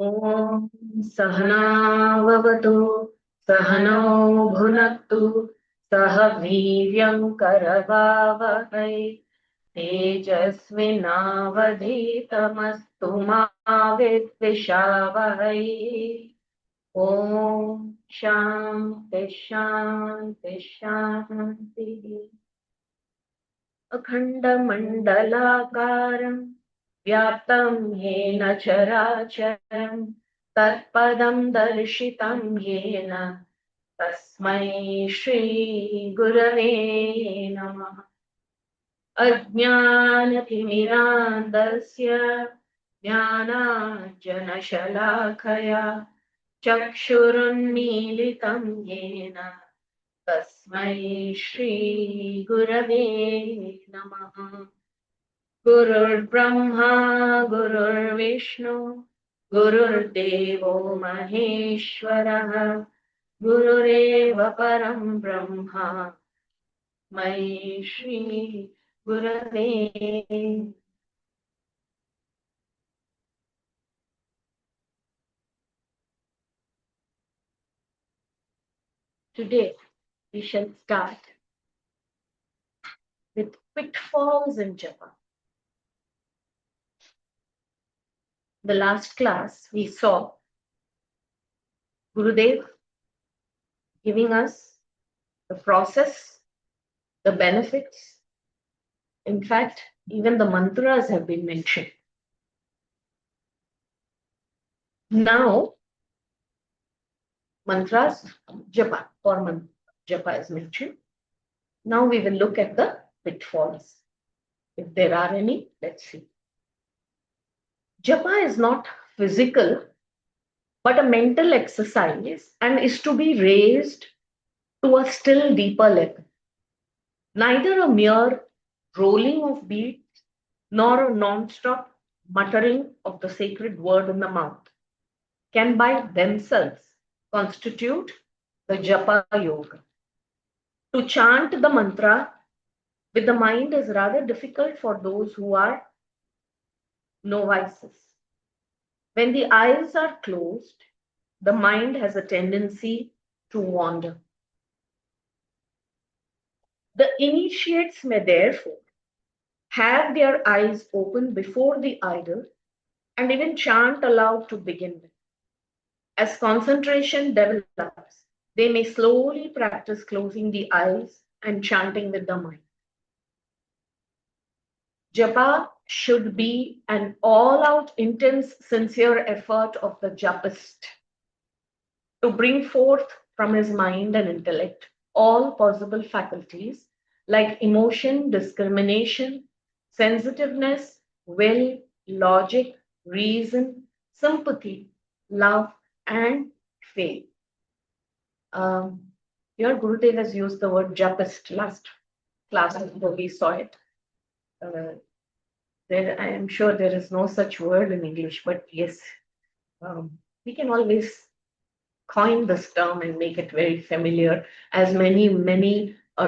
Om Sahanavavatu Sahano Bhunaktu Sahaviryam Karavavahai Tejasvinavadhitamastu ma Vidvishavahai. Om Shanti Shanti Shanti. Akhanda Mandalakaram Vyaptam Yena Characharam Tatpadam Darshitam Yena Tasmai Shri Gurave Namah. Ajnanathimirantasya Jnanajnashalakaya Chakshurunmilitam Yena Tasmai Shri Gurave Namah. Gurur Brahma Gurur Vishnu Gurur Devo Maheshwara Gurureva Param Brahma Mai Shri Gurave. Today we shall start with pitfalls in japa. The last class we saw Gurudev giving us the process, the benefits. In fact, even the mantras have been mentioned. Now, mantras, japa, or japa is mentioned. Now we will look at the pitfalls. If there are any, let's see. Japa is not physical, but a mental exercise and is to be raised to a still deeper level. Neither a mere rolling of beads nor a non-stop muttering of the sacred word in the mouth can by themselves constitute the japa yoga. To chant the mantra with the mind is rather difficult for those who are novices. When the eyes are closed, the mind has a tendency to wander. The initiates may therefore have their eyes open before the idol and even chant aloud to begin with. As concentration develops, they may slowly practice closing the eyes and chanting with the mind. Japa should be an all-out, intense, sincere effort of the japist to bring forth from his mind and intellect all possible faculties like emotion, discrimination, sensitiveness, will, logic, reason, sympathy, love, and faith. Your Gurudev has used the word japist last class before we saw it. I am sure there is no such word in English, but yes, we can always coin this term and make it very familiar, as many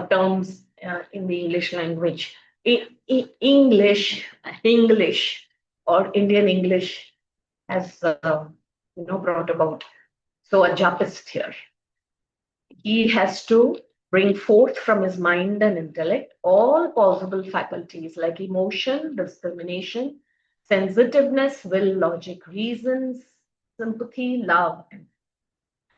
terms in the English language. English, or Indian English has brought about. So a japist here, he has to bring forth from his mind and intellect all possible faculties like emotion, discrimination, sensitiveness, will, logic, reasons, sympathy, love.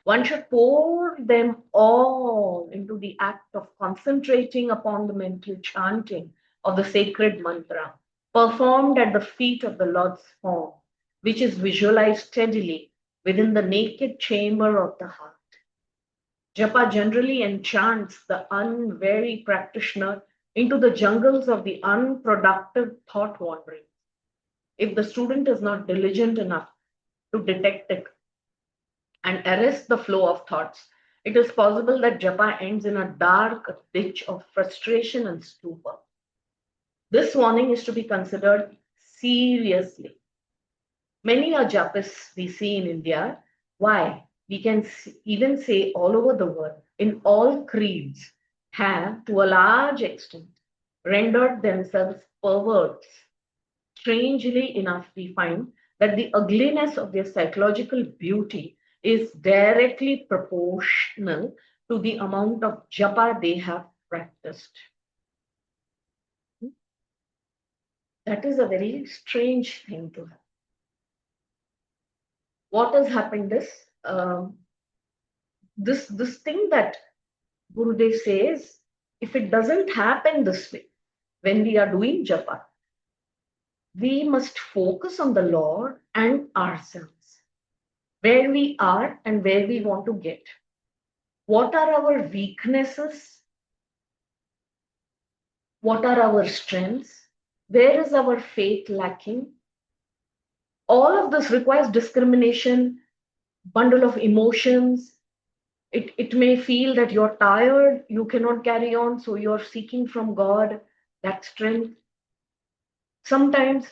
One should pour them all into the act of concentrating upon the mental chanting of the sacred mantra, performed at the feet of the Lord's form, which is visualized steadily within the naked chamber of the heart. Japa generally enchants the unwary practitioner into the jungles of the unproductive thought wandering. If the student is not diligent enough to detect it and arrest the flow of thoughts, it is possible that japa ends in a dark ditch of frustration and stupor. This warning is to be considered seriously. Many are japists we see in India. Why? We can even say all over the world, in all creeds, have to a large extent rendered themselves perverts. Strangely enough, we find that the ugliness of their psychological beauty is directly proportional to the amount of japa they have practiced. That is a very strange thing to have. What has happened is this thing that Gurudev says, if it doesn't happen this way, when we are doing japa, we must focus on the Lord and ourselves, where we are and where we want to get. What are our weaknesses? What are our strengths? Where is our faith lacking? All of this requires discrimination, bundle of emotions. It may feel that you're tired, you cannot carry on, so you're seeking from God that strength. Sometimes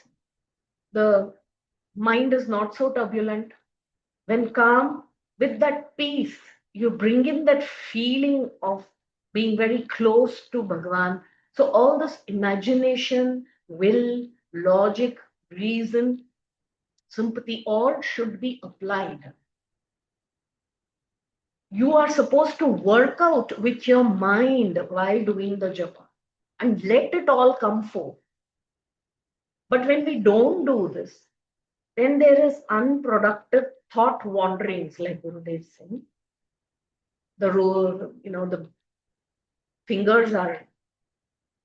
the mind is not so turbulent. When calm, with that peace, you bring in that feeling of being very close to Bhagavan. So, all this imagination, will, logic, reason, sympathy, all should be applied. You are supposed to work out with your mind while doing the japa and let it all come forth. But when we don't do this, then there is unproductive thought wanderings, like Gurudev said. The fingers are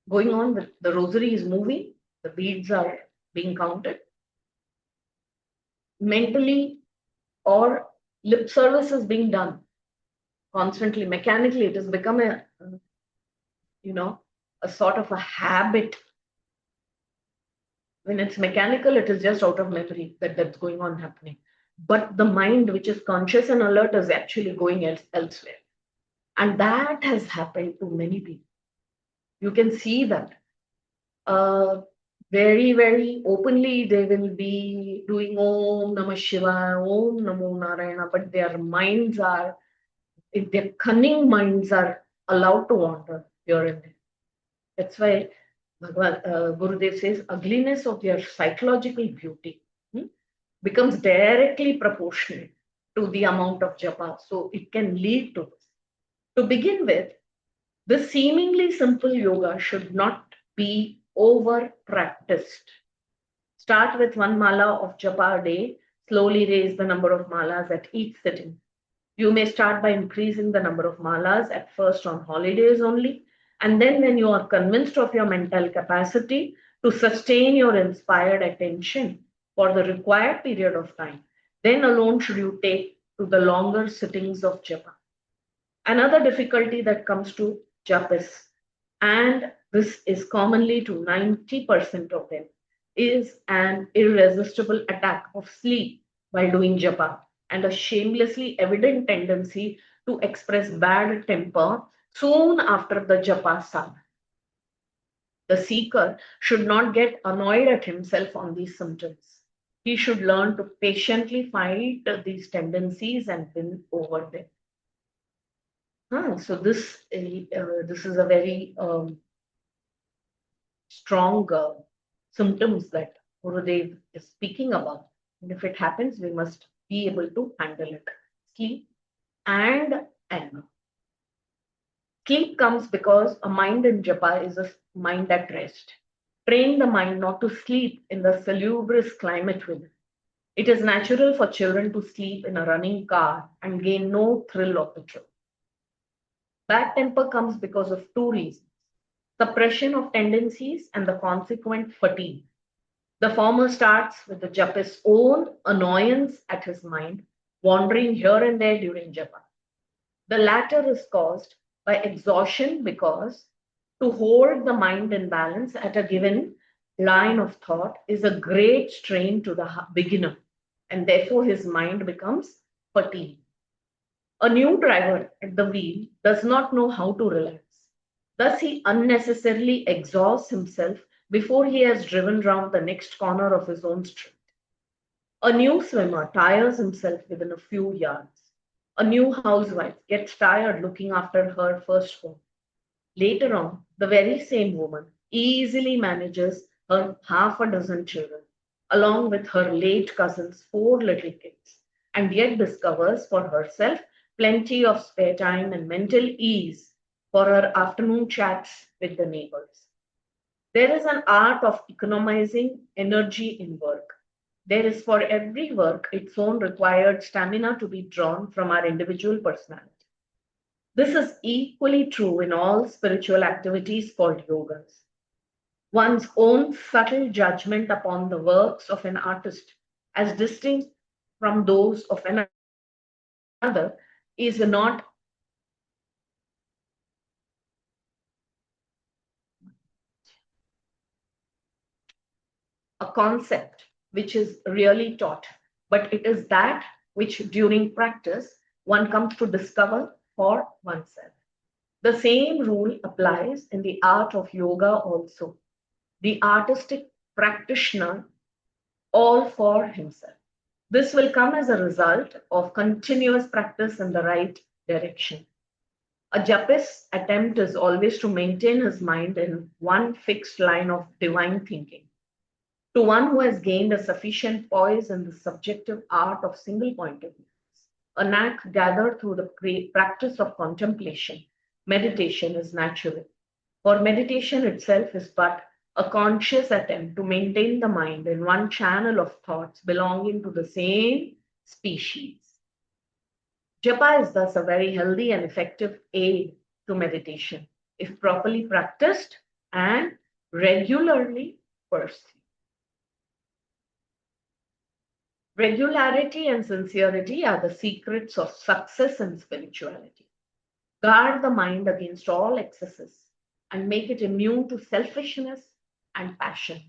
going on with the rosary is moving, the beads are being counted. Mentally or lip service is being done constantly, mechanically. It has become a sort of a habit. When it's mechanical, it is just out of memory that's going on happening. But the mind, which is conscious and alert, is actually going elsewhere. And that has happened to many people. You can see that. Very, very openly, they will be doing Om Namah Shivaya, Om Namo Narayana, but their minds are, if their cunning minds are allowed to wander here and there. That's why Gurudev says, ugliness of their psychological beauty becomes directly proportional to the amount of japa. So it can lead to this. To begin with, the seemingly simple yoga should not be over practiced. Start with one mala of japa a day, slowly raise the number of malas at each sitting. You may start by increasing the number of malas at first on holidays only, and then when you are convinced of your mental capacity to sustain your inspired attention for the required period of time, then alone should you take to the longer sittings of japa. Another difficulty that comes to japas, and this is commonly to 90% of them, is an irresistible attack of sleep while doing japa and a shamelessly evident tendency to express bad temper soon after the japa start. The seeker should not get annoyed at himself on these symptoms. He should learn to patiently fight these tendencies and win over them. So this is a very strong symptoms that Gurudev is speaking about. And if it happens, we must be able to handle it. Sleep and anger. Sleep comes because a mind in japa is a mind at rest. Train the mind not to sleep in the salubrious climate within. It is natural for children to sleep in a running car and gain no thrill of the trip. Bad temper comes because of two reasons: suppression of tendencies and the consequent fatigue. The former starts with the japist's own annoyance at his mind, wandering here and there during japa. The latter is caused by exhaustion because to hold the mind in balance at a given line of thought is a great strain to the beginner, and therefore his mind becomes fatigued. A new driver at the wheel does not know how to relax. Thus, he unnecessarily exhausts himself before he has driven round the next corner of his own street. A new swimmer tires himself within a few yards. A new housewife gets tired looking after her firstborn. Later on, the very same woman easily manages her half a dozen children. along with her late cousin's 4 little kids, and yet discovers for herself plenty of spare time and mental ease for her afternoon chats with the neighbors. There is an art of economizing energy in work. There is for every work its own required stamina to be drawn from our individual personality. This is equally true in all spiritual activities called yogas. One's own subtle judgment upon the works of an artist, as distinct from those of another, is not a concept which is really taught, but it is that which during practice one comes to discover for oneself. The same rule applies in the art of yoga also. The artistic practitioner, all for himself. This will come as a result of continuous practice in the right direction. A japist's attempt is always to maintain his mind in one fixed line of divine thinking. To one who has gained a sufficient poise in the subjective art of single pointedness, a knack gathered through the practice of contemplation, meditation is natural. For meditation itself is but a conscious attempt to maintain the mind in one channel of thoughts belonging to the same species. Japa is thus a very healthy and effective aid to meditation if properly practiced and regularly pursued. Regularity and sincerity are the secrets of success in spirituality. Guard the mind against all excesses and make it immune to selfishness and passion.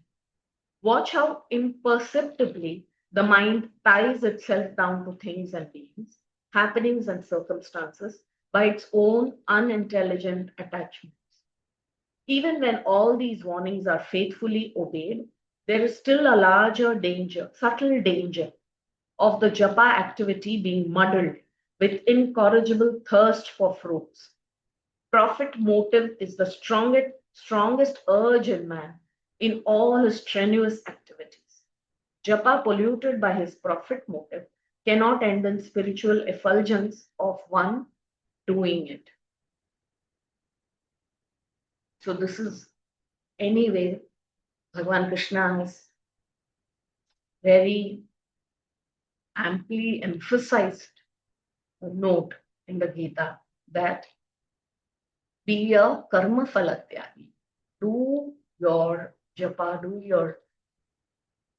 Watch how imperceptibly the mind ties itself down to things and beings, happenings and circumstances by its own unintelligent attachments. Even when all these warnings are faithfully obeyed, there is still a larger danger, subtle danger, of the japa activity being muddled with incorrigible thirst for fruits. Profit motive is the strongest urge in man in all his strenuous activities. Japa polluted by his profit motive cannot end in spiritual effulgence of one doing it. So this is anyway, Bhagavan Krishna has very amply emphasized a note in the Gita that be a karma phalatyagi. Do your japa, do your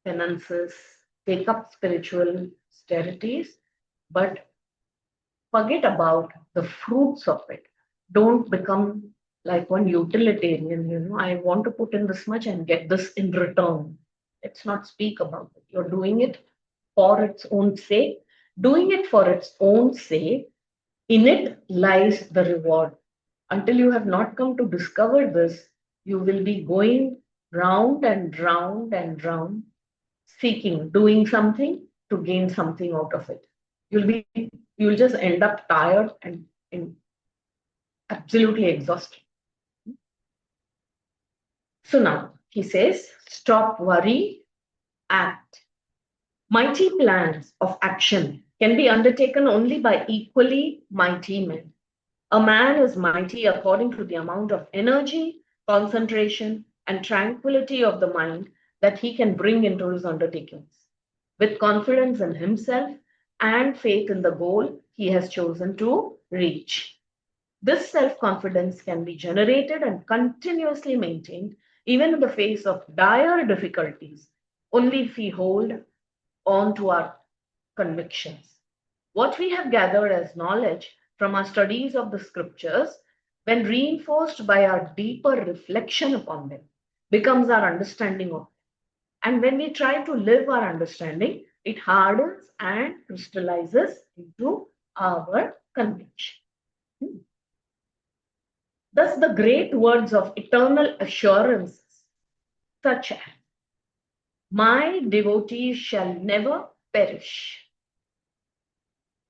penances, take up spiritual austerities, but forget about the fruits of it. Don't become like one utilitarian, I want to put in this much and get this in return. Let's not speak about it. You're doing it for its own sake. Doing it for its own sake, in it lies the reward. Until you have not come to discover this, you will be going round and round and round, seeking, doing something to gain something out of it. You'll just end up tired and absolutely exhausted. So now he says, stop worry, act. Mighty plans of action can be undertaken only by equally mighty men. A man is mighty according to the amount of energy, concentration, and tranquility of the mind that he can bring into his undertakings, with confidence in himself and faith in the goal he has chosen to reach. This self confidence can be generated and continuously maintained even in the face of dire difficulties, only if we hold on to our convictions. What we have gathered as knowledge from our studies of the scriptures, when reinforced by our deeper reflection upon them, becomes our understanding of them. And when we try to live our understanding, it hardens and crystallizes into our conviction. Thus, the great words of eternal assurances, such as, my devotees shall never perish.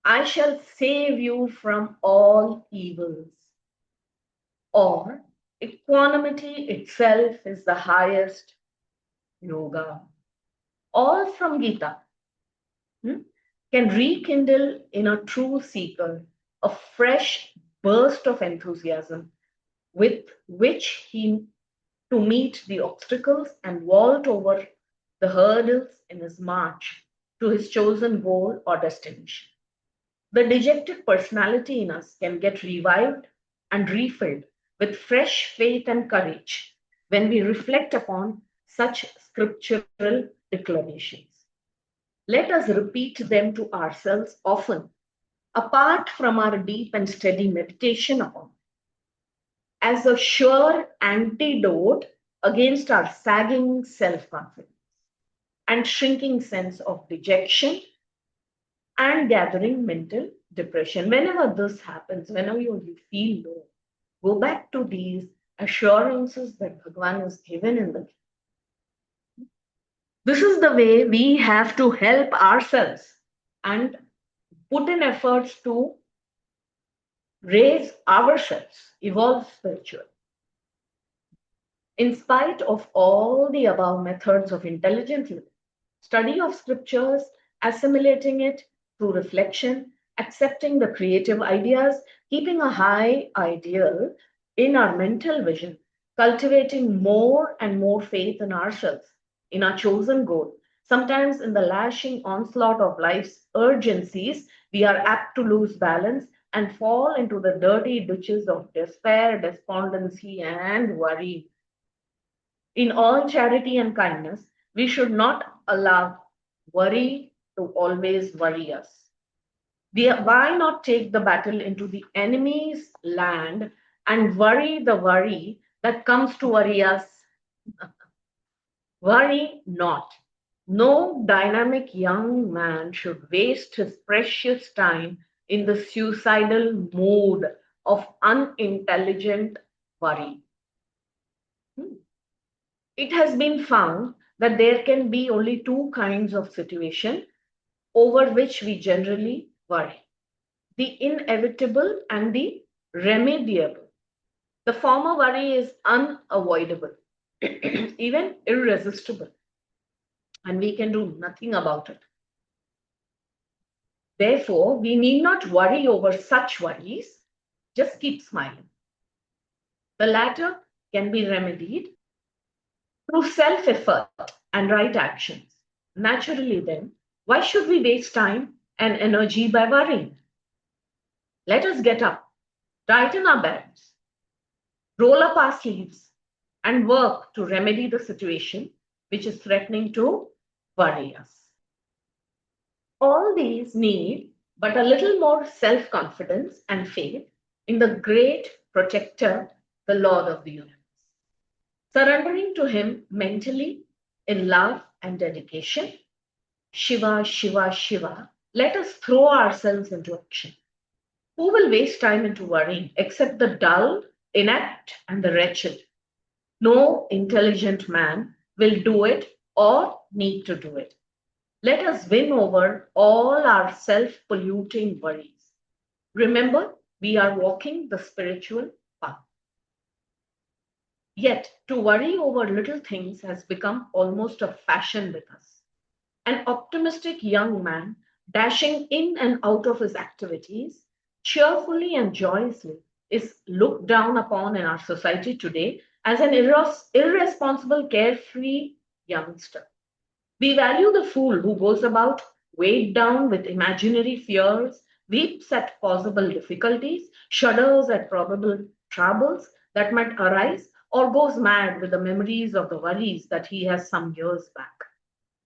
I shall save you from all evils. Or, equanimity itself is the highest yoga. all from Gita, can rekindle in a true seeker a fresh burst of enthusiasm with which he to meet the obstacles and vault over the hurdles in his march to his chosen goal or destination. The dejected personality in us can get revived and refilled with fresh faith and courage when we reflect upon such scriptural declarations. Let us repeat them to ourselves often, apart from our deep and steady meditation upon, as a sure antidote against our sagging self confidence and shrinking sense of dejection and gathering mental depression. Whenever this happens, whenever you feel low, go back to these assurances that Bhagavan has given in the. This is the way we have to help ourselves and put in efforts to raise ourselves, evolve spiritually. In spite of all the above methods of intelligent living, study of scriptures, assimilating it through reflection, accepting the creative ideas, keeping a high ideal in our mental vision, cultivating more and more faith in ourselves, in our chosen goal. Sometimes, in the lashing onslaught of life's urgencies, we are apt to lose balance and fall into the dirty ditches of despair, despondency, and worry. In all charity and kindness, we should not allow worry to always worry us. Why not take the battle into the enemy's land and worry the worry that comes to worry us? Worry not. No dynamic young man should waste his precious time in the suicidal mood of unintelligent worry. It has been found that there can be only two kinds of situation over which we generally worry: the inevitable and the remediable. The former worry is unavoidable, even irresistible, and we can do nothing about it. Therefore, we need not worry over such worries, just keep smiling. The latter can be remedied through self effort and right actions. Naturally, then, why should we waste time and energy by worrying? Let us get up, tighten our belts, roll up our sleeves, and work to remedy the situation which is threatening to worry us. All these need but a little more self confidence and faith in the great protector, the Lord of the universe. Surrendering to Him mentally in love and dedication, Shiva, Shiva, Shiva, let us throw ourselves into action. Who will waste time into worrying except the dull, inept, and the wretched? No intelligent man will do it or need to do it. Let us win over all our self polluting worries. Remember, we are walking the spiritual path. Yet, to worry over little things has become almost a fashion with us. An optimistic young man, dashing in and out of his activities, cheerfully and joyously, is looked down upon in our society today as an irresponsible, carefree youngster. We value the fool who goes about weighed down with imaginary fears, weeps at possible difficulties, shudders at probable troubles that might arise, or goes mad with the memories of the worries that he has some years back.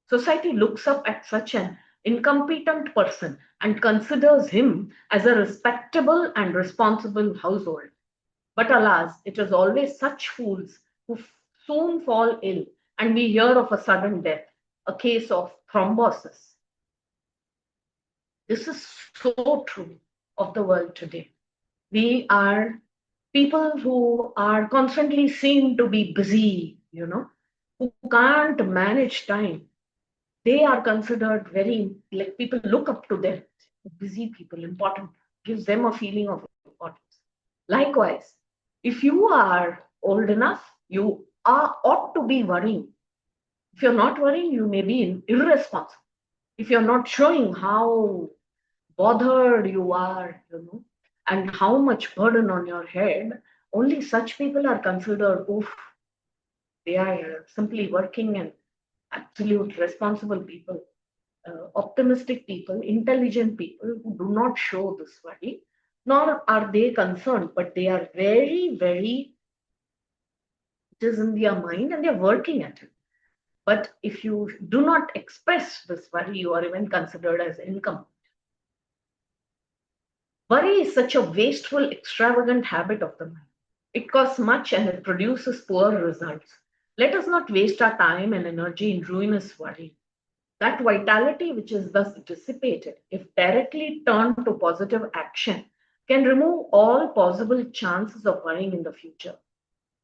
Society looks up at such an incompetent person and considers him as a respectable and responsible household. But alas, it is always such fools who soon fall ill and we hear of a sudden death, a case of thrombosis. This is so true of the world today. We are people who are constantly seen to be busy, who can't manage time. They are considered very, like people look up to them. Busy people, important, gives them a feeling of importance. Likewise, if you are old enough, you ought to be worrying. If you're not worrying, you may be irresponsible. If you're not showing how bothered you are, and how much burden on your head, only such people are considered, oof, they are simply working and absolute responsible people, optimistic people, intelligent people who do not show this worry, nor are they concerned, but they are very, very, it is in their mind and they're working at it. But if you do not express this worry, you are even considered as income. Worry is such a wasteful, extravagant habit of the mind. It costs much and it produces poor results. Let us not waste our time and energy in ruinous worry. That vitality which is thus dissipated, if directly turned to positive action, can remove all possible chances of worrying in the future.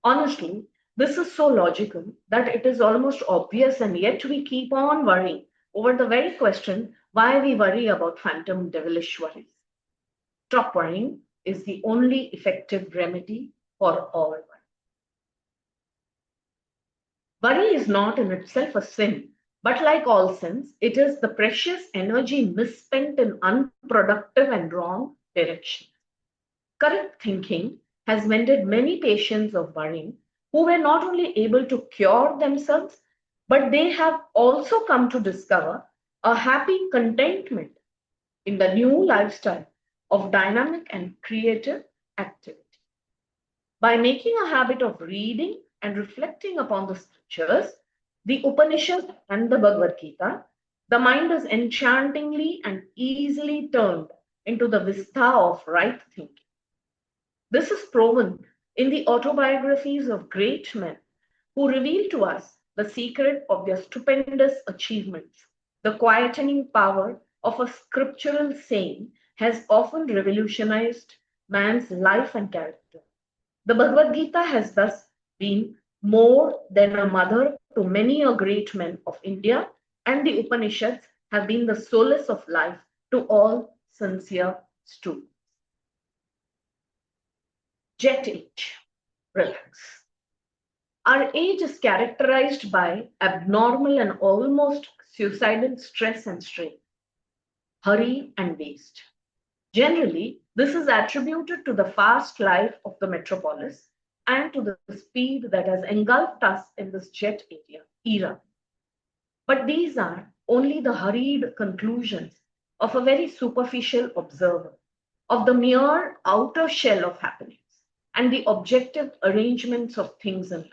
Honestly, this is so logical that it is almost obvious, and yet we keep on worrying over the very question why we worry about phantom devilish worries. Stop worrying is the only effective remedy for all worry. Worry is not in itself a sin, but like all sins, it is the precious energy misspent in unproductive and wrong directions. Correct thinking has mended many patients of worrying who were not only able to cure themselves, but they have also come to discover a happy contentment in the new lifestyle of dynamic and creative activity. By making a habit of reading and reflecting upon the scriptures, the Upanishads and the Bhagavad Gita, the mind is enchantingly and easily turned into the vista of right thinking. This is proven in the autobiographies of great men who reveal to us the secret of their stupendous achievements. The quietening power of a scriptural saying has often revolutionized man's life and character. The Bhagavad Gita has thus been more than a mother to many a great men of India, and the Upanishads have been the solace of life to all sincere students. Jet age. Relax. Our age is characterized by abnormal and almost suicidal stress and strain, hurry and waste. Generally, this is attributed to the fast life of the metropolis and to the speed that has engulfed us in this era. But these are only the hurried conclusions of a very superficial observer of the mere outer shell of happenings and the objective arrangements of things in life.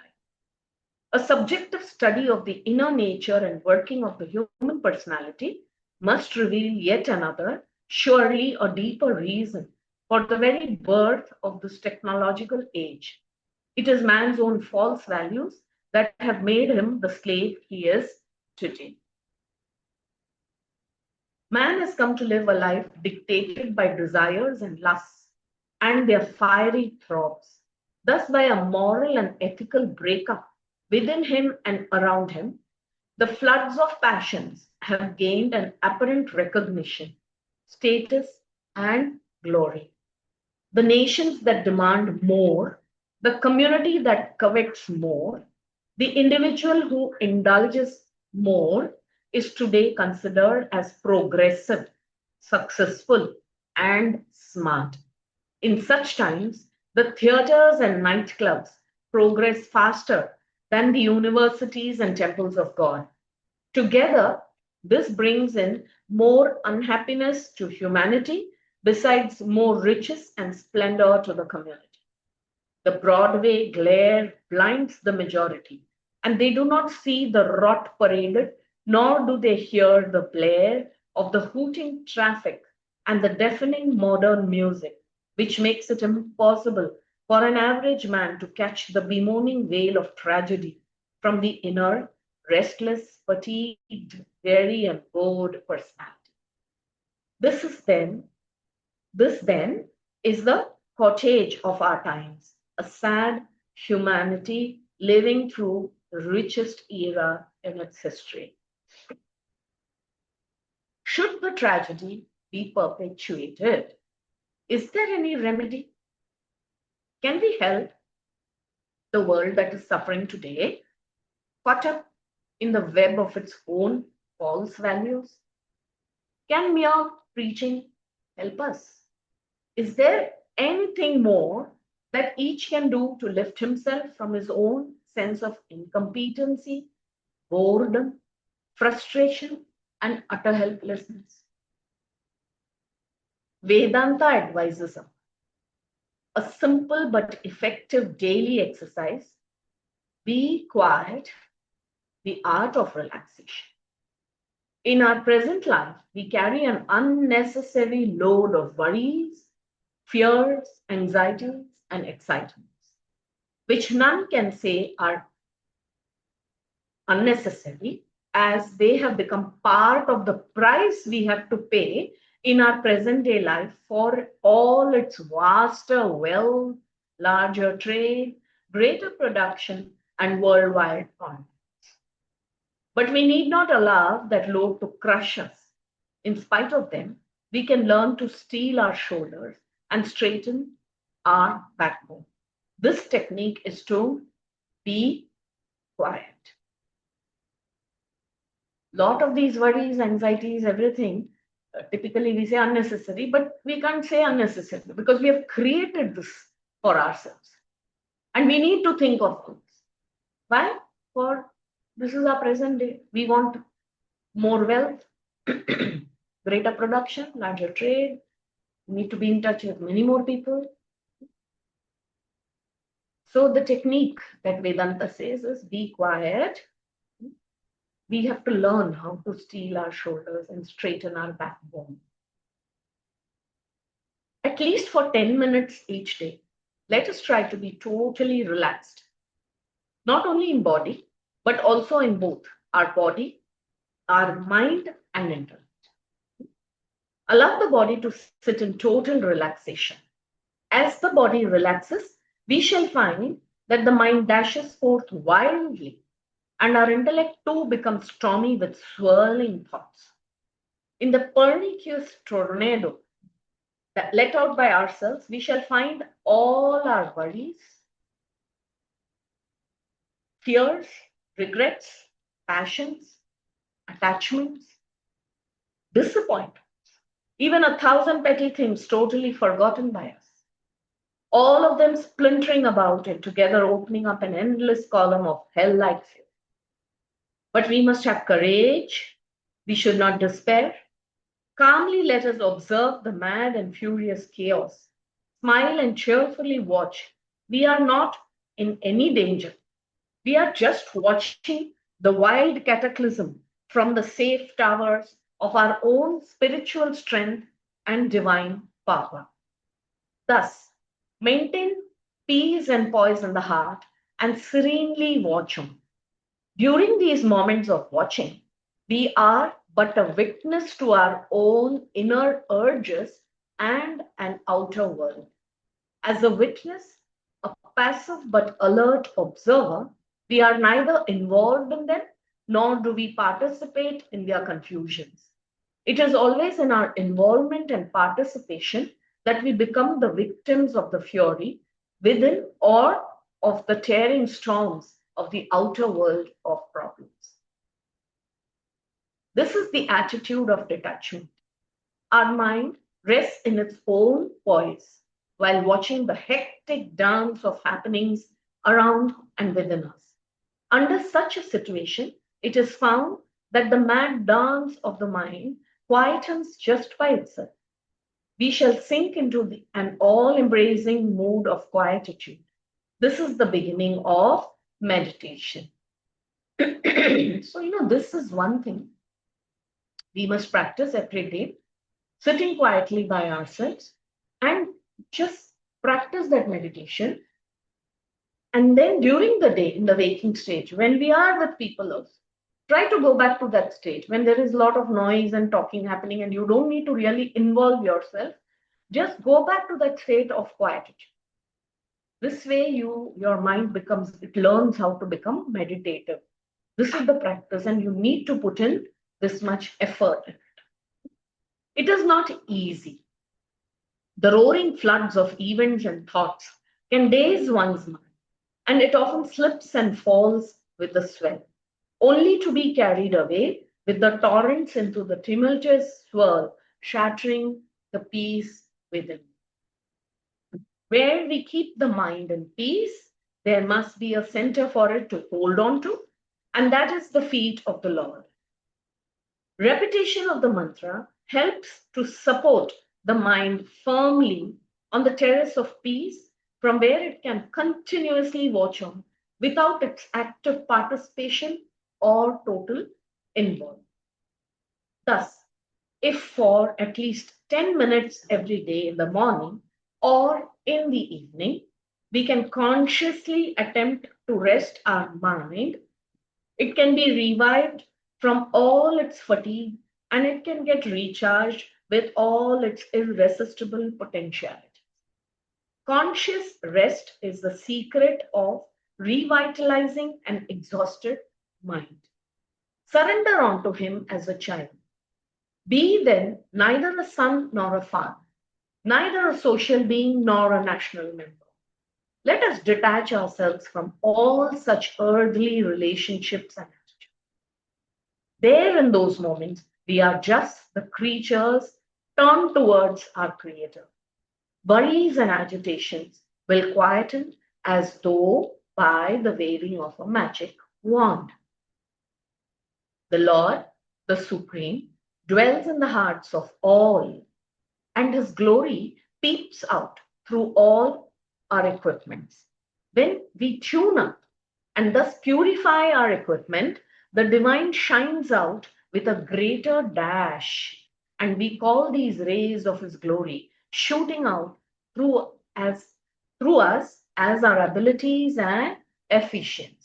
A subjective study of the inner nature and working of the human personality must reveal yet another, surely a deeper reason for the very birth of this technological age. It is man's own false values that have made him the slave he is today. Man has come to live a life dictated by desires and lusts and their fiery throbs. Thus, by a moral and ethical breakup within him and around him, the floods of passions have gained an apparent recognition, status, and glory. The nations that demand more, the community that covets more, the individual who indulges more is today considered as progressive, successful, and smart. In such times, the theaters and nightclubs progress faster than the universities and temples of God. Together, this brings in more unhappiness to humanity, besides more riches and splendor to the community. The Broadway glare blinds the majority, and they do not see the rot paraded, nor do they hear the blare of the hooting traffic and the deafening modern music, which makes it impossible for an average man to catch the bemoaning wail of tragedy from the inner, restless, fatigued, weary, and bored personality. This is then, this then is the cottage of our times, a sad humanity living through the richest era in its history. Should the tragedy be perpetuated? Is there any remedy? Can we help the world that is suffering today? Potter, in the web of its own false values? Can mere preaching help us? Is there anything more that each can do to lift himself from his own sense of incompetency, boredom, frustration, and utter helplessness? Vedanta advises us a simple but effective daily exercise: be quiet, the art of relaxation. In our present life, we carry an unnecessary load of worries, fears, anxieties, and excitements, which none can say are unnecessary, as they have become part of the price we have to pay in our present day life for all its vaster wealth, larger trade, greater production, and worldwide conflict. But we need not allow that load to crush us. In spite of them, we can learn to steel our shoulders and straighten our backbone. This technique is to be quiet. Lot of these worries, anxieties, everything, typically we say unnecessary, but we can't say unnecessary because we have created this for ourselves. And we need to think of this. Why? For this is our present day. We want more wealth, greater production, larger trade. We need to be in touch with many more people. So the technique that Vedanta says is be quiet. We have to learn how to steel our shoulders and straighten our backbone. At least for 10 minutes each day, let us try to be totally relaxed, not only in body, but also in both our body, our mind, and intellect. Allow the body to sit in total relaxation. As the body relaxes, we shall find that the mind dashes forth wildly, and our intellect too becomes stormy with swirling thoughts. In the pernicious tornado that let out by ourselves, we shall find all our worries, fears, regrets, passions, attachments, disappointments, even 1,000 petty things totally forgotten by us. All of them splintering about and together opening up an endless column of hell like fear. But we must have courage. We should not despair. Calmly let us observe the mad and furious chaos. Smile and cheerfully watch. We are not in any danger. We are just watching the wild cataclysm from the safe towers of our own spiritual strength and divine power. Thus, maintain peace and poise in the heart and serenely watch on. During these moments of watching, we are but a witness to our own inner urges and an outer world. As a witness, a passive but alert observer, we are neither involved in them nor do we participate in their confusions. It is always in our involvement and participation that we become the victims of the fury within or of the tearing storms of the outer world of problems. This is the attitude of detachment. Our mind rests in its own poise while watching the hectic dance of happenings around and within us. Under such a situation, it is found that the mad dance of the mind quietens just by itself. We shall sink into an all embracing mood of quietude. This is the beginning of meditation. So, this is one thing we must practice every day, sitting quietly by ourselves and just practice that meditation. And then during the day, in the waking stage, when we are with people also, try to go back to that stage when there is a lot of noise and talking happening and you don't need to really involve yourself. Just go back to that state of quietude. This way, your mind it learns how to become meditative. This is the practice, and you need to put in this much effort in it. It is not easy. The roaring floods of events and thoughts can daze one's mind, and it often slips and falls with the swell. only to be carried away with the torrents into the tumultuous swirl, shattering the peace within. Where we keep the mind in peace, there must be a center for it to hold on to, and that is the feet of the Lord. Repetition of the mantra helps to support the mind firmly on the terrace of peace from where it can continuously watch on without its active participation or total involvement. Thus, if for at least 10 minutes every day in the morning or in the evening, we can consciously attempt to rest our mind, it can be revived from all its fatigue and it can get recharged with all its irresistible potentiality. Conscious rest is the secret of revitalizing an exhausted mind. Surrender unto him as a child. Be then neither a son nor a father, neither a social being nor a national member. Let us detach ourselves from all such earthly relationships and attitudes. There, in those moments, we are just the creatures turned towards our Creator. Worries and agitations will quieten as though by the waving of a magic wand. The Lord, the Supreme, dwells in the hearts of all, and His glory peeps out through all our equipments. When we tune up and thus purify our equipment, the divine shines out with a greater dash, and we call these rays of His glory shooting out through as through us as our abilities and efficiency.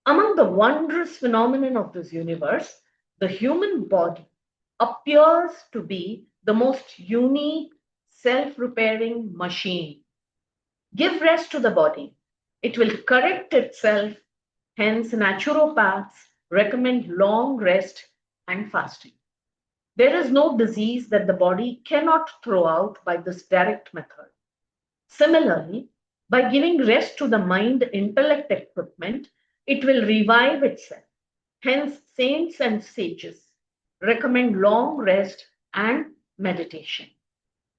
Among the wondrous phenomenon of this universe, the human body appears to be the most unique self-repairing machine. Give rest to the body, it will correct itself. Hence, naturopaths recommend long rest and fasting. There is no disease that the body cannot throw out by this direct method. Similarly, by giving rest to the mind intellect equipment, it will revive itself. Hence, saints and sages recommend long rest and meditation.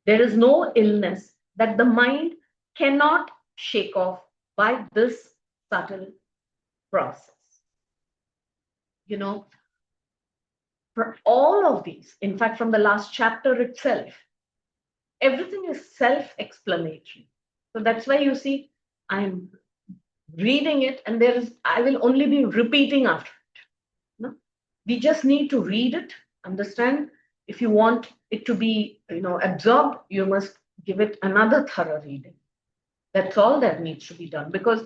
There is no illness that the mind cannot shake off by this subtle process. You know, for all of these, in fact, from the last chapter itself, everything is self explanatory. So that's why you see, I'm reading it and I will only be repeating after it. No? We just need to read it, understand. If you want it to be, absorbed, you must give it another thorough reading. That's all that needs to be done because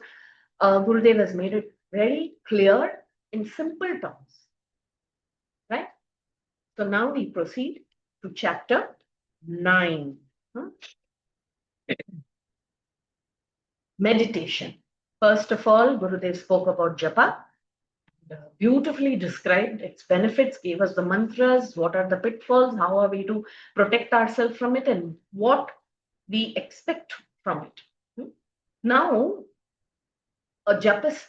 Gurudev has made it very clear in simple terms, right? So now we proceed to chapter 9. Meditation. First of all, Gurudev spoke about japa, beautifully described its benefits, gave us the mantras, what are the pitfalls, how are we to protect ourselves from it, and what we expect from it. Now, a japist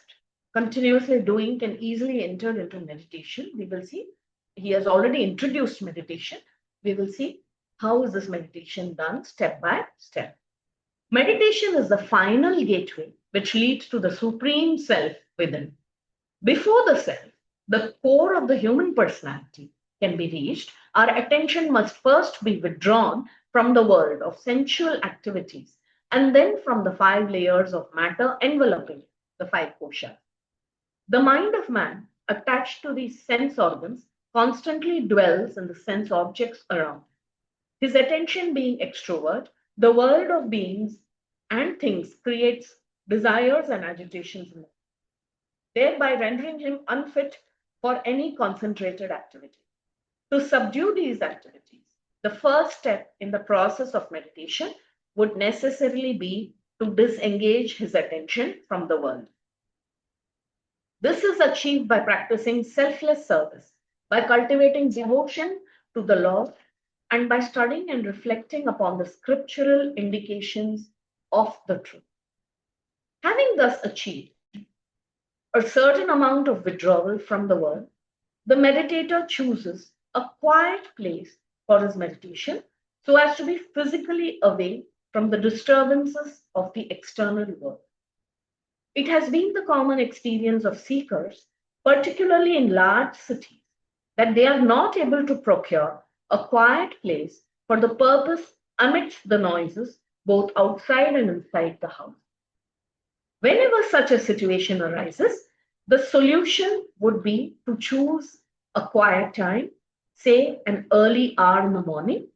continuously doing can easily enter into meditation. We will see. He has already introduced meditation. We will see how is this meditation done step by step. Meditation is the final gateway which leads to the supreme self within. Before the self, the core of the human personality, can be reached, our attention must first be withdrawn from the world of sensual activities and then from the 5 layers of matter enveloping the 5 koshas. The mind of man, attached to these sense organs, constantly dwells in the sense objects around. His attention being extrovert, the world of beings and things creates desires and agitations in him, thereby rendering him unfit for any concentrated activity. To subdue these activities, the first step in the process of meditation would necessarily be to disengage his attention from the world. This is achieved by practicing selfless service, by cultivating devotion to the Lord, and by studying and reflecting upon the scriptural indications of the truth. Having thus achieved a certain amount of withdrawal from the world, the meditator chooses a quiet place for his meditation so as to be physically away from the disturbances of the external world. It has been the common experience of seekers, particularly in large cities, that they are not able to procure a quiet place for the purpose amidst the noises both outside and inside the house. Whenever such a situation arises, the solution would be to choose a quiet time, say an early hour in the morning,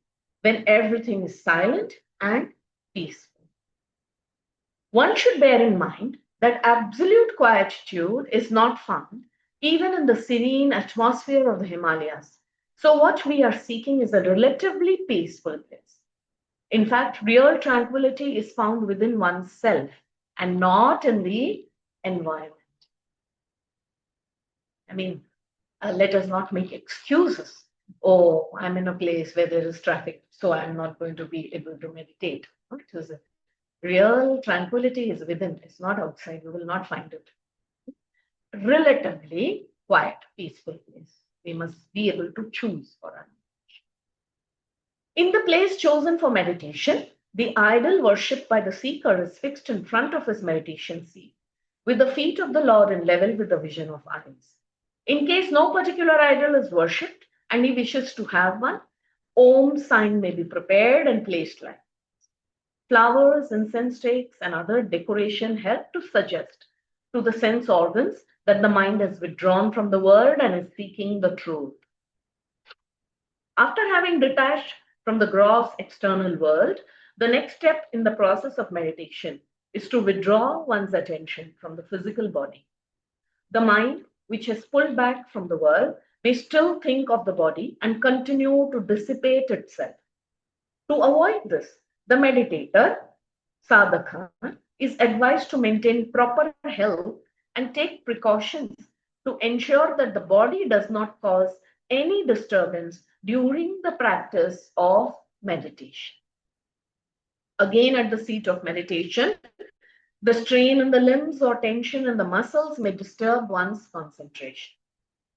when everything is silent and peaceful. One should bear in mind that absolute quietude is not found even in the serene atmosphere of the Himalayas. So, what we are seeking is a relatively peaceful place. In fact, real tranquility is found within oneself and not in the environment. I mean, let us not make excuses. Oh, I'm in a place where there is traffic, so I'm not going to be able to meditate. No, it is real tranquility is within, it's not outside. You will not find it. Relatively quiet, peaceful place. We must be able to choose for us. In the place chosen for meditation, the idol worshipped by the seeker is fixed in front of his meditation seat, with the feet of the Lord in level with the vision of eyes. In case no particular idol is worshipped and he wishes to have one, Om sign may be prepared and placed like. Flowers, incense sticks, and other decoration help to suggest to the sense organs that the mind has withdrawn from the world and is seeking the truth. After having detached from the gross external world, the next step in the process of meditation is to withdraw one's attention from the physical body. The mind, which has pulled back from the world, may still think of the body and continue to dissipate itself. To avoid this, the meditator, sadhaka, is advised to maintain proper health and take precautions to ensure that the body does not cause any disturbance during the practice of meditation. Again, at the seat of meditation, the strain in the limbs or tension in the muscles may disturb one's concentration.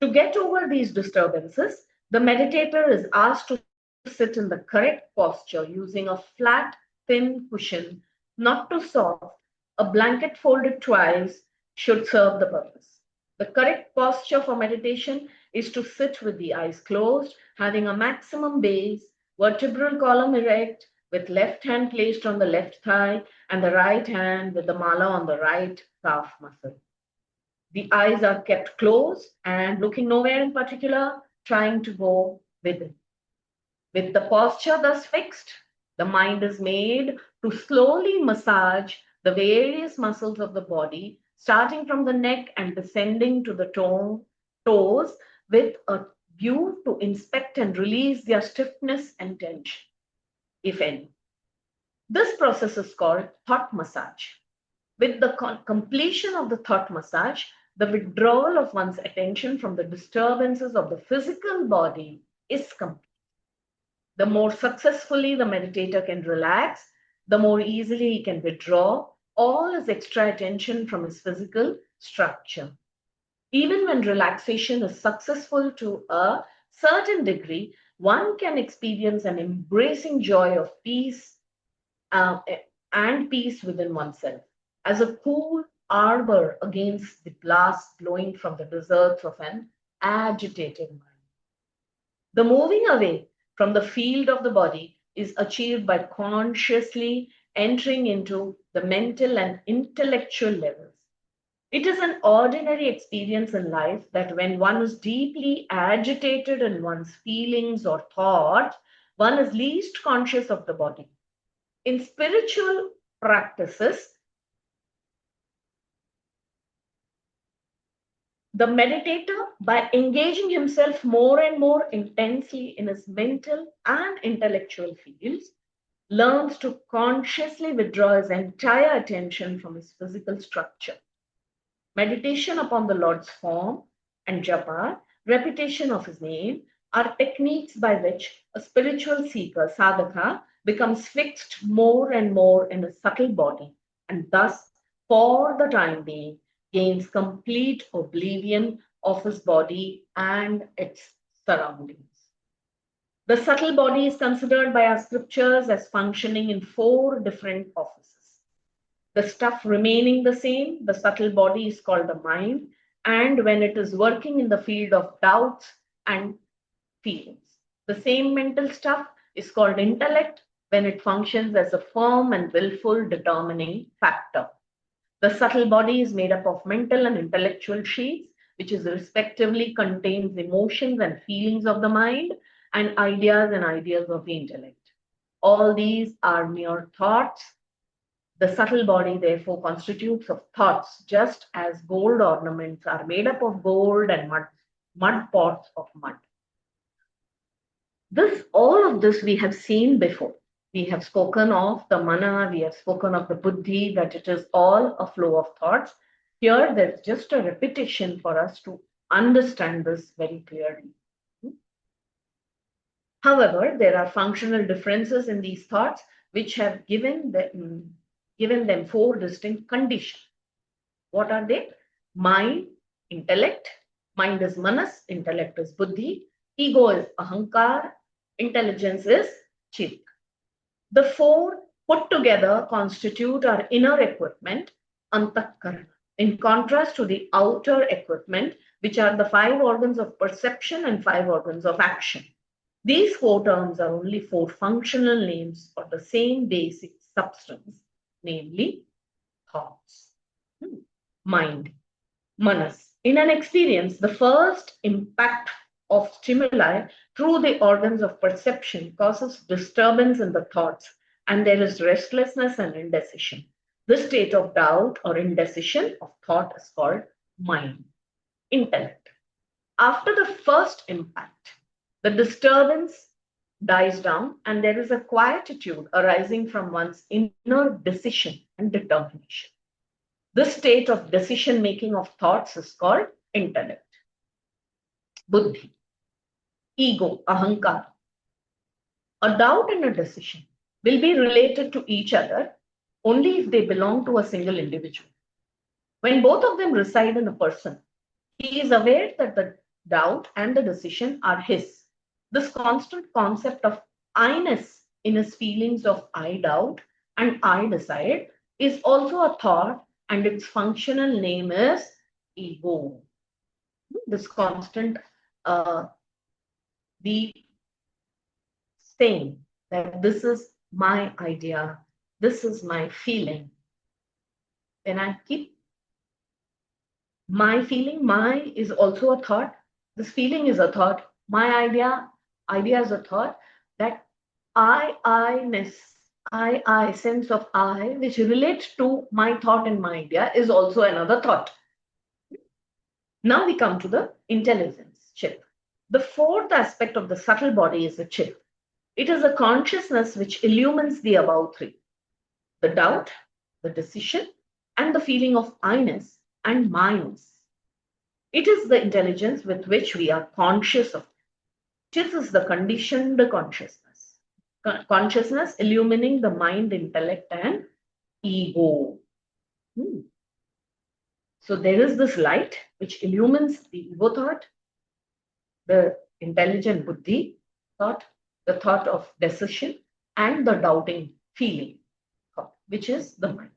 To get over these disturbances, the meditator is asked to sit in the correct posture using a flat, thin cushion, not too soft. A blanket folded twice should serve the purpose. The correct posture for meditation is to sit with the eyes closed, having a maximum base, vertebral column erect, with left hand placed on the left thigh and the right hand with the mala on the right calf muscle. The eyes are kept closed and looking nowhere in particular, trying to go within. With the posture thus fixed, the mind is made to slowly massage the various muscles of the body, starting from the neck and descending to the toes, with a view to inspect and release their stiffness and tension, if any. This process is called thought massage. With the completion of the thought massage, the withdrawal of one's attention from the disturbances of the physical body is complete. The more successfully the meditator can relax, the more easily he can withdraw all his extra attention from his physical structure. Even when relaxation is successful to a certain degree, one can experience an embracing joy of peace and peace within oneself, as a cool arbor against the blast blowing from the deserts of an agitated mind. The moving away from the field of the body is achieved by consciously entering into the mental and intellectual levels. It is an ordinary experience in life that when one is deeply agitated in one's feelings or thought, one is least conscious of the body. In spiritual practices, the meditator, by engaging himself more and more intensely in his mental and intellectual fields, learns to consciously withdraw his entire attention from his physical structure. Meditation upon the Lord's form and japa, repetition of his name, are techniques by which a spiritual seeker, sadhaka, becomes fixed more and more in his subtle body and thus, for the time being, gains complete oblivion of his body and its surroundings. The subtle body is considered by our scriptures as functioning in four different offices. The stuff remaining the same, the subtle body is called the mind, and when it is working in the field of doubts and feelings. The same mental stuff is called intellect when it functions as a firm and willful determining factor. The subtle body is made up of mental and intellectual sheets, which is respectively contains emotions and feelings of the mind and ideas of the intellect. All these are mere thoughts. The subtle body, therefore, constitutes of thoughts, just as gold ornaments are made up of gold and mud pots of mud. All of this we have seen before. We have spoken of the mana, we have spoken of the buddhi, that it is all a flow of thoughts. Here, there's just a repetition for us to understand this very clearly. However, there are functional differences in these thoughts which have given them four distinct conditions. What are they? Mind, intellect. Mind is manas, intellect is buddhi, ego is ahankar, intelligence is chit. The four put together constitute our inner equipment, antakarana, in contrast to the outer equipment, which are the five organs of perception and five organs of action. These four terms are only four functional names for the same basic substance, namely thoughts. Mind, manas. In an experience, the first impact of stimuli through the organs of perception causes disturbance in the thoughts, and there is restlessness and indecision. This state of doubt or indecision of thought is called mind. Intellect. After the first impact, the disturbance dies down and there is a quietude arising from one's inner decision and determination. This state of decision making of thoughts is called intellect. Buddhi. Ego, ahankar. A doubt and a decision will be related to each other only if they belong to a single individual. When both of them reside in a person, he is aware that the doubt and the decision are his. This constant concept of I-ness in his feelings of I doubt and I decide is also a thought, and its functional name is ego. This constant the saying that this is my idea, this is my feeling. When I keep my feeling, my is also a thought. This feeling is a thought. My idea is a thought. That I-ness, I, sense of I, which relates to my thought and my idea, is also another thought. Now we come to the intelligence, chit. The fourth aspect of the subtle body is the chit. It is a consciousness which illumines the above three: the doubt, the decision, and the feeling of I-ness and minds. It is the intelligence with which we are conscious of. Chit is the conditioned consciousness. Consciousness illumining the mind, intellect, and ego. So there is this light which illumines the ego thought, the intelligent buddhi thought, the thought of decision, and the doubting feeling thought, which is the mind.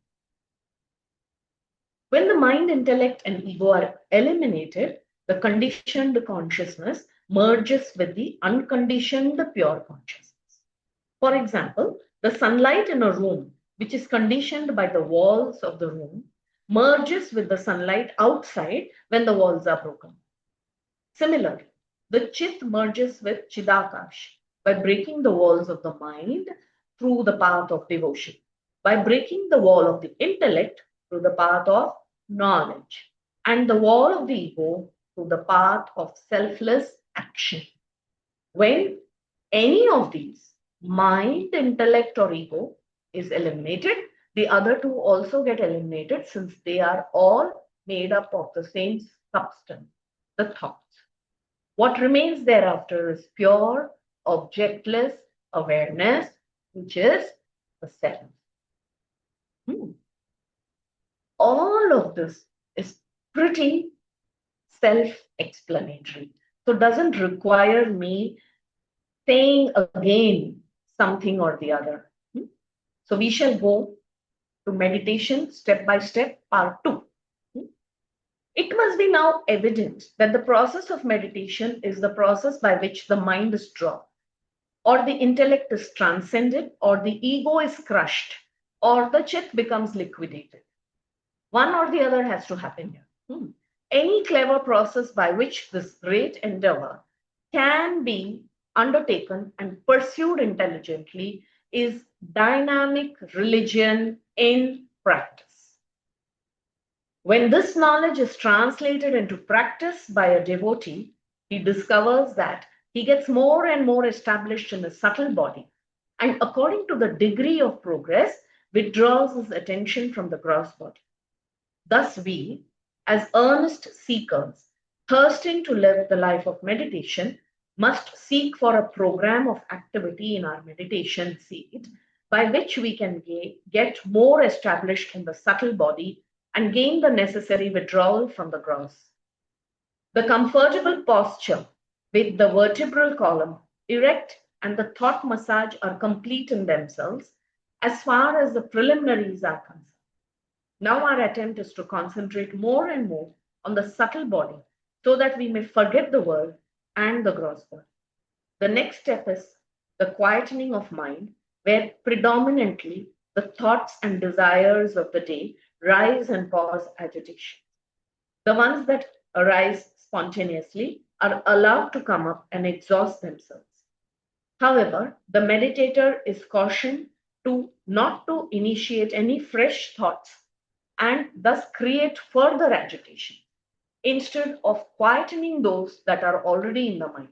When the mind, intellect, and ego are eliminated, the conditioned consciousness merges with the unconditioned pure consciousness. For example, the sunlight in a room, which is conditioned by the walls of the room, merges with the sunlight outside when the walls are broken. Similarly, the chit merges with chidakash by breaking the walls of the mind through the path of devotion, by breaking the wall of the intellect through the path of knowledge, and the wall of the ego through the path of selfless action. When any of these, mind, intellect, or ego, is eliminated, the other two also get eliminated, since they are all made up of the same substance, the thoughts. What remains thereafter is pure, objectless awareness, which is the self. All of this is pretty self-explanatory. So doesn't require me saying again something or the other. So we shall go to meditation step by step, part two. It must be now evident that the process of meditation is the process by which the mind is dropped, or the intellect is transcended, or the ego is crushed, or the chit becomes liquidated. One or the other has to happen here. Any clever process by which this great endeavor can be undertaken and pursued intelligently is dynamic religion in practice. When this knowledge is translated into practice by a devotee, he discovers that he gets more and more established in a subtle body, and according to the degree of progress, withdraws his attention from the gross body. Thus, we, as earnest seekers, thirsting to live the life of meditation, must seek for a program of activity in our meditation seat by which we can get more established in the subtle body and gain the necessary withdrawal from the gross. The comfortable posture with the vertebral column erect and the thought massage are complete in themselves as far as the preliminaries are concerned. Now our attempt is to concentrate more and more on the subtle body so that we may forget the world and the gross body. The next step is the quietening of mind, where predominantly the thoughts and desires of the day rise and cause agitation. The ones that arise spontaneously are allowed to come up and exhaust themselves. However, the meditator is cautioned to not to initiate any fresh thoughts and thus create further agitation, instead of quietening those that are already in the mind.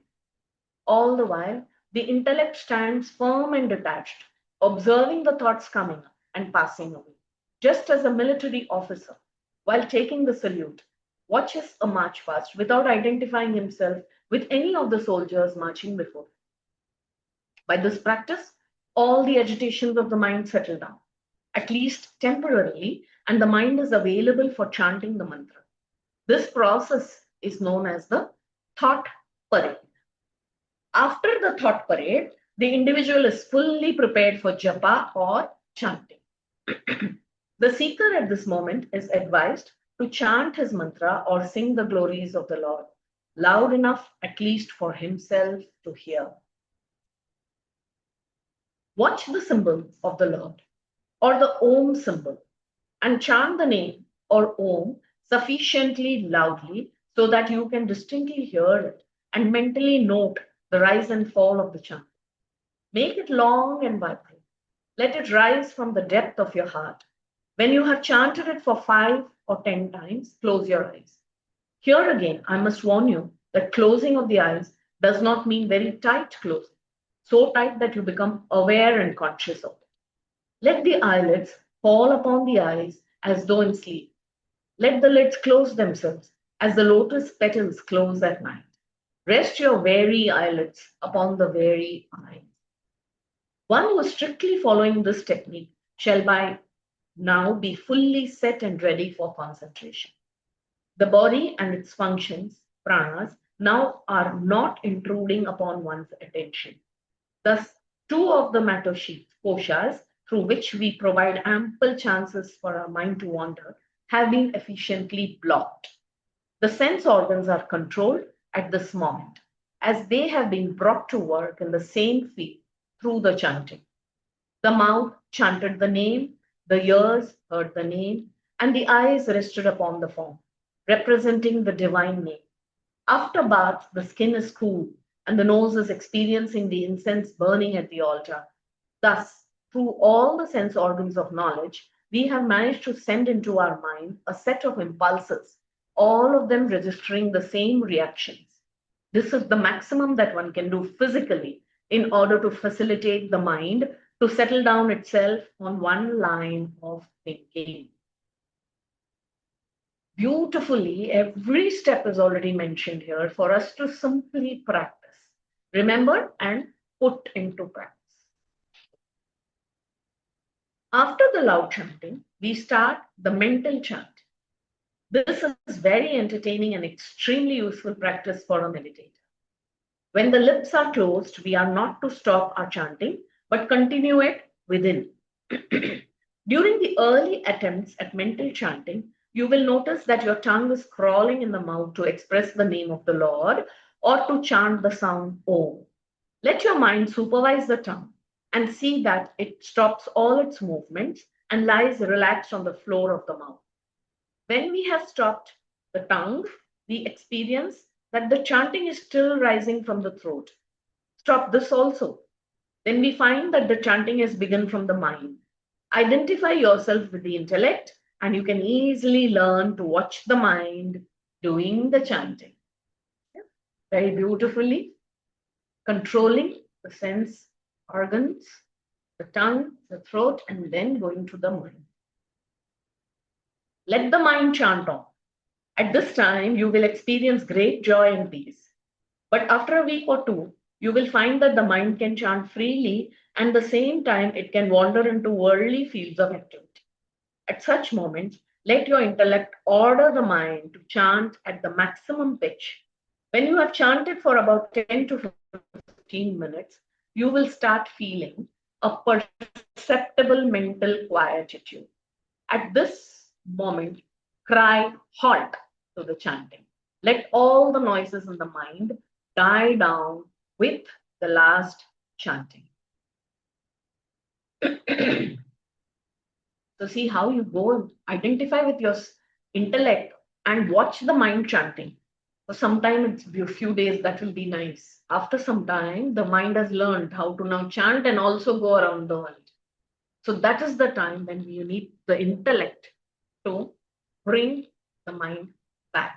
All the while, the intellect stands firm and detached, observing the thoughts coming up and passing away, just as a military officer, while taking the salute, watches a march past without identifying himself with any of the soldiers marching before. By this practice, all the agitations of the mind settle down, at least temporarily, and the mind is available for chanting the mantra. This process is known as the thought parade. After the thought parade, the individual is fully prepared for japa or chanting. The seeker at this moment is advised to chant his mantra or sing the glories of the Lord, loud enough at least for himself to hear. Watch the symbol of the Lord or the Om symbol and chant the name or Om sufficiently loudly so that you can distinctly hear it and mentally note the rise and fall of the chant. Make it long and vibrant. Let it rise from the depth of your heart. When you have chanted it for 5 or 10 times, close your eyes. Here again, I must warn you that closing of the eyes does not mean very tight closing, so tight that you become aware and conscious of it. Let the eyelids fall upon the eyes as though in sleep. Let the lids close themselves as the lotus petals close at night. Rest your weary eyelids upon the weary eyes. One who is strictly following this technique shall by now be fully set and ready for concentration. The body and its functions, pranas, now are not intruding upon one's attention. Thus, two of the matter sheets, koshas, through which we provide ample chances for our mind to wander, have been efficiently blocked. The sense organs are controlled at this moment, as they have been brought to work in the same field through the chanting. The mouth chanted the name, the ears heard the name, and the eyes rested upon the form, representing the divine name. After bath, the skin is cool, and the nose is experiencing the incense burning at the altar. Thus, through all the sense organs of knowledge, we have managed to send into our mind a set of impulses, all of them registering the same reactions. This is the maximum that one can do physically in order to facilitate the mind to settle down itself on one line of thinking. Beautifully, every step is already mentioned here for us to simply practice, remember, and put into practice. After the loud chanting, we start the mental chant. This is very entertaining and extremely useful practice for a meditator. When the lips are closed, we are not to stop our chanting, but continue it within. During the early attempts at mental chanting, you will notice that your tongue is crawling in the mouth to express the name of the Lord or to chant the sound Om. Let your mind supervise the tongue and see that it stops all its movements and lies relaxed on the floor of the mouth. When we have stopped the tongue, we experience that the chanting is still rising from the throat. Stop this also. Then we find that the chanting has begun from the mind. Identify yourself with the intellect, and you can easily learn to watch the mind doing the chanting. Very beautifully, controlling the sense organs, the tongue, the throat, and then going to the mind. Let the mind chant on. At this time, you will experience great joy and peace. But after a week or two, you will find that the mind can chant freely and at the same time it can wander into worldly fields of activity. At such moments, let your intellect order the mind to chant at the maximum pitch. When you have chanted for about 10 to 15 minutes, you will start feeling a perceptible mental quietude. At this moment, cry halt to the chanting. Let all the noises in the mind die down with the last chanting. So, see how you go and identify with your intellect and watch the mind chanting. For some time, it's a few days, that will be nice. After some time, the mind has learned how to now chant and also go around the world. So, that is the time when you need the intellect to bring the mind back.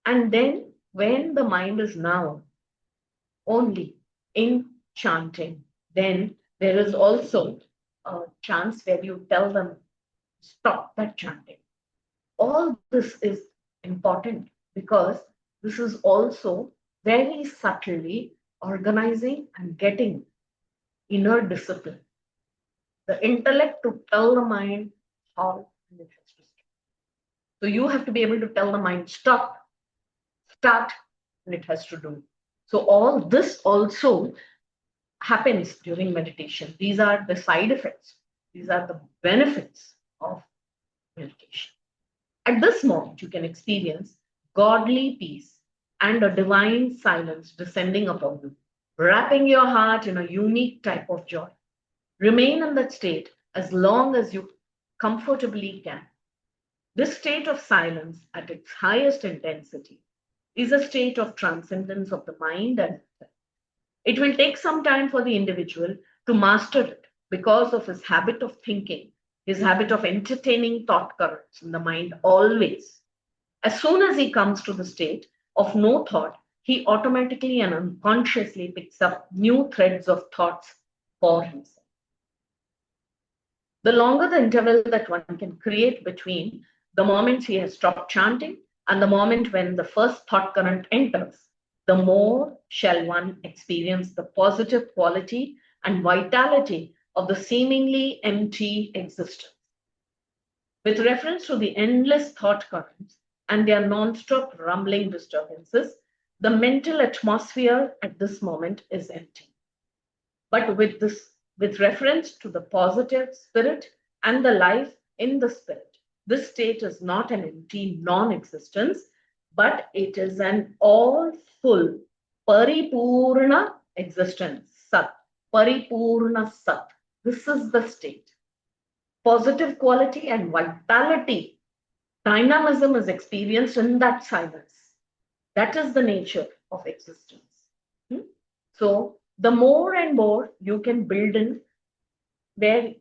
And then, when the mind is now only in chanting, then there is also a chance where you tell them, stop that chanting. All this is important because this is also very subtly organizing and getting inner discipline. The intellect to tell the mind how it has to stop. So you have to be able to tell the mind, stop, start, and it has to do. So all this also happens during meditation. These are the side effects. These are the benefits of meditation. At this moment, you can experience godly peace and a divine silence descending upon you, wrapping your heart in a unique type of joy. Remain in that state as long as you comfortably can. This state of silence at its highest intensity is a state of transcendence of the mind and it will take some time for the individual to master it because of his habit of thinking, his habit of entertaining thought currents in the mind always. As soon as he comes to the state of no thought, he automatically and unconsciously picks up new threads of thoughts for himself. The longer the interval that one can create between the moments he has stopped chanting and the moment when the first thought current enters, the more shall one experience the positive quality and vitality of the seemingly empty existence. With reference to the endless thought currents and their non-stop rumbling disturbances, the mental atmosphere at this moment is empty. But with reference to the positive spirit and the life in the spirit, this state is not an empty non-existence, but it is an all-full, paripurna existence, sat, paripurna sat. This is the state. Positive quality and vitality, dynamism is experienced in that silence. That is the nature of existence. So, the more and more you can build in, where,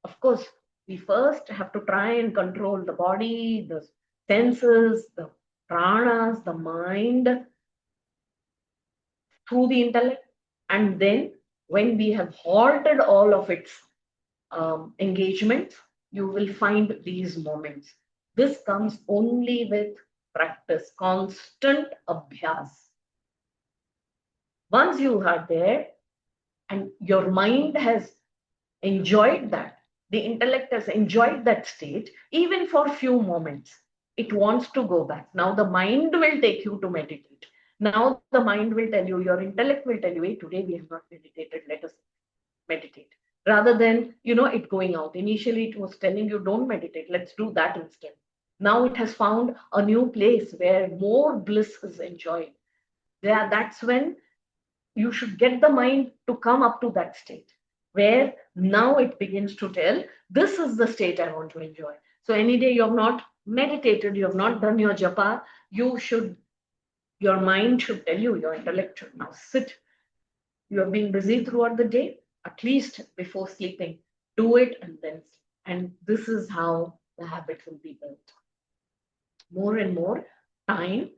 of course, we first have to try and control the body, the senses, the pranas, the mind through the intellect. And then, when we have halted all of its engagement, you will find these moments. This comes only with practice, constant abhyas. Once you are there and your mind has enjoyed that, the intellect has enjoyed that state, even for few moments, it wants to go back. Now the mind will take you to meditate. Now the mind will tell you, your intellect will tell you, hey, today we have not meditated, let us meditate. Rather than, it going out. Initially, it was telling you, don't meditate, let's do that instead. Now it has found a new place where more bliss is enjoyed. Yeah, that's when you should get the mind to come up to that state where now it begins to tell, this is the state I want to enjoy. So any day you have not meditated, you have not done your japa, your mind should tell you, your intellect should now sit. You have been busy throughout the day, at least before sleeping, do it and then sleep. And this is how the habit will be built. More and more time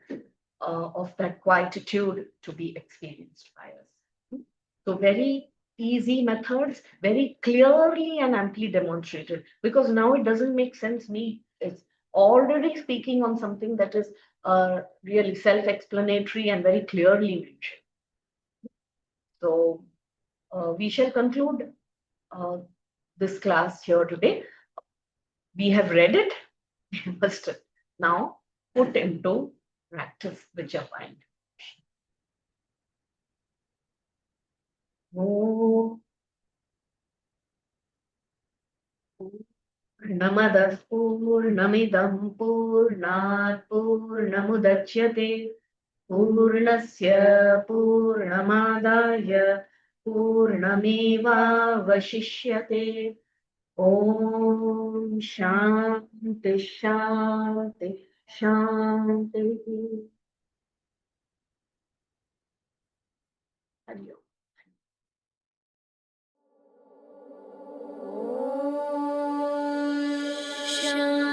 of that quietude to be experienced by us. So very easy methods, very clearly and amply demonstrated, because now it doesn't make sense. Me is already speaking on something that is really self-explanatory and very clearly mentioned. So we shall conclude uh, this class here today. We have read it. We must now put into practice with your mind. Oh, पूर्णमदः पूर्णमिदं पूर्णात् पूर्णमुदच्यते पूर्णस्य पूर्णमादाय पूर्णमेवावशिष्यते ॐ शान्ति शान्ति शान्तिः हरि ओम् Shanti.